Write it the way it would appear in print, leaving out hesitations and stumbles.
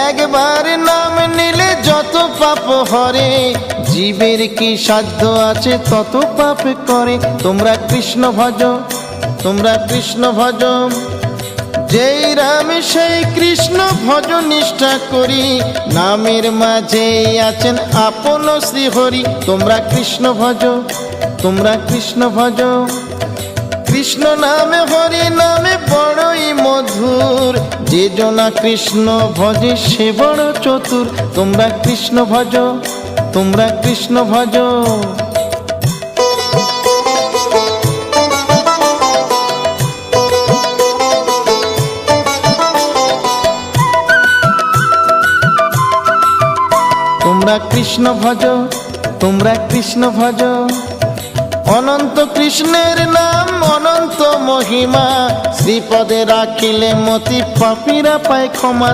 একবার নাম নিলে যত পাপ হরে, জীবের কি সাধ্য আছে তত পাপ করে। তোমরা কৃষ্ণ ভজ, তোমরা কৃষ্ণ ভজ, যেই রাম সেই কৃষ্ণ ভজ নিষ্ঠা করি, নামের মাঝে আছেন আপন শ্রীহরি। তোমরা কৃষ্ণ ভজ, তোমরা কৃষ্ণ ভজ, কৃষ্ণ নামে হরি নামে বড়ই মধুর, যে জনা কৃষ্ণ ভজে সে বড় চতুর। তোমরা কৃষ্ণ ভজ, তোমরা কৃষ্ণ ভজ। তোমরা কৃষ্ণ ভজ, তোমরা কৃষ্ণ ভজ, অনন্ত কৃষ্ণের নাম অনন্ত মহিমা, শ্রীপদে রাখিলে মতি পাপীরা পায় ক্ষমা।